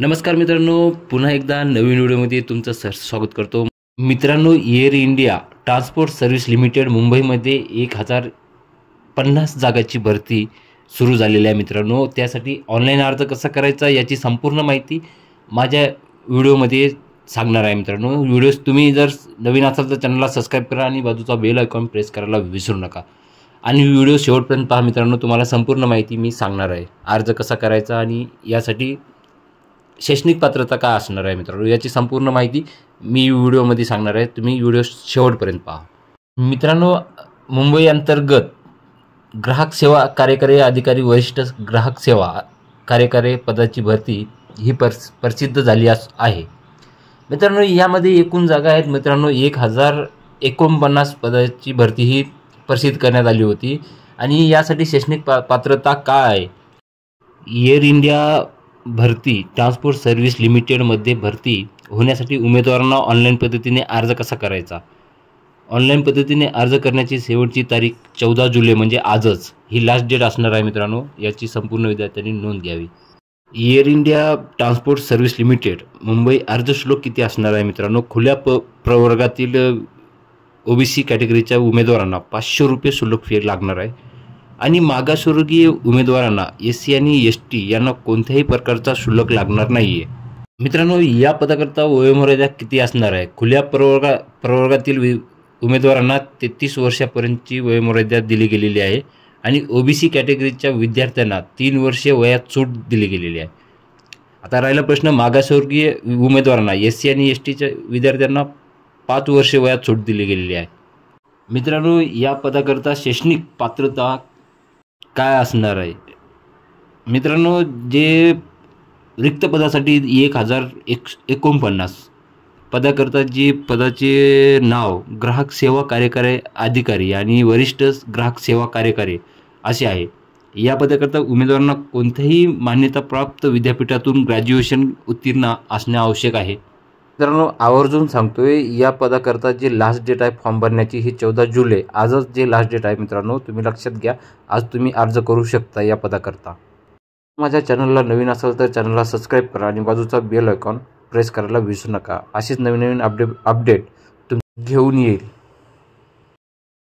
नमस्कार मित्रांनो, पुन्हा एकदा नवीन व्हिडिओमध्ये तुमचं स्वागत करतो। मित्रांनो, air India transport service limited मुंबईमध्ये 1050 जागाची भरती सुरू झालेली आहे। मित्रांनो, त्यासाठी ऑनलाईन अर्ज कसा करायचा याची संपूर्ण माहिती माझ्या व्हिडिओमध्ये सांगणार आहे। मित्रांनो, व्हिडिओ तुम्ही जर नवीन असाल तर चॅनलला सबस्क्राईब करा आणि बाजूचा बेल आयकॉन प्रेस करायला विसरू नका आणि व्हिडिओ शेवटपर्यंत पहा। मित्रांनो, तुम्हाला संपूर्ण माहिती मी सांगणार आहे, अर्ज कसा करायचा आणि यासाठी शैक्षणिक पात्रता काय असणार आहे। मित्रांनो, याची संपूर्ण माहिती मी व्हिडिओमध्ये सांगणार आहे, तुम्ही व्हिडिओ शेवटपर्यंत पहा। मित्रांनो, मुंबई अंतर्गत ग्राहक सेवा कार्यकारी अधिकारी वरिष्ठ ग्राहक सेवा कार्यकारी पदाची भरती ही प्रसिद्ध झाली आहे। मित्रांनो, यामध्ये एकूण जागा आहेत। मित्रांनो, 1049 पदाची भरती ही प्रसिद्ध करण्यात आली होती आणि यासाठी शैक्षणिक पात्रता काय आहे। एअर इंडिया भरती ट्रान्सपोर्ट सर्व्हिस लिमिटेडमध्ये भरती होण्यासाठी उमेदवारांना ऑनलाईन पद्धतीने अर्ज कसा करायचा। ऑनलाईन पद्धतीने अर्ज करण्याची शेवटची तारीख 14 जुलै म्हणजे आजच ही लास्ट डेट असणार आहे। मित्रांनो, याची संपूर्ण विद्यार्थ्यांनी नोंद घ्यावी। Air India transport service limited Mumbai अर्ज शुल्क किती असणार आहे। मित्रांनो, खुल्या प्रवर्गातील ओबीसी कॅटेगरीच्या उमेदवारांना 500 रुपये शुल्क फी लागणार आहे आणि मागासवर्गीय उमेदवारांना SC आणि ST यांना कोणत्याही प्रकारचा शुल्क लागणार नाही आहे। मित्रांनो, या पदाकरता वयोमर्यादा किती असणार आहे। खुल्या प्रवर्गातील उमेदवारांना 33 वर्षापर्यंतची वयोमर्यादा दिली गेलेली आहे आणि OBC कॅटेगरीच्या विद्यार्थ्यांना 3 वर्षे वयात सूट दिली गेलेली आहे। आता राहिला प्रश्न मागासवर्गीय उमेदवारांना SC आणि STच्या विद्यार्थ्यांना 5 वर्षे वयात सूट दिली गेलेली आहे। मित्रांनो, या पदाकरता शैक्षणिक पात्रता काय असणार आहे। मित्रांनो, जे रिक्त पदासाठी 1049 पदाकरता जे पदाचे नाव ग्राहक सेवा कार्यकारी अधिकारी आणि वरिष्ठ ग्राहक सेवा कार्यकारी असे आहे। या पदाकरता उमेदवारांना कोणत्याही मान्यताप्राप्त विद्यापीठातून ग्रॅज्युएशन उत्तीर्ण असणे आवश्यक आहे। मित्रांनो, आवर्जून सांगतोय, या पदाकरता जे लास्ट डेट आहे फॉर्म भरण्याची ही 14 जुलै आजच जे लास्ट डेट आहे। मित्रांनो, तुम्ही लक्षात घ्या, आज तुम्ही अर्ज करू शकता या पदाकरता। माझ्या चॅनलला नवीन असाल तर चॅनलला सबस्क्राईब करा आणि बाजूचा बेल आयकॉन प्रेस करायला विसरू नका। अशीच नवीन अपडेट घेऊन येईल।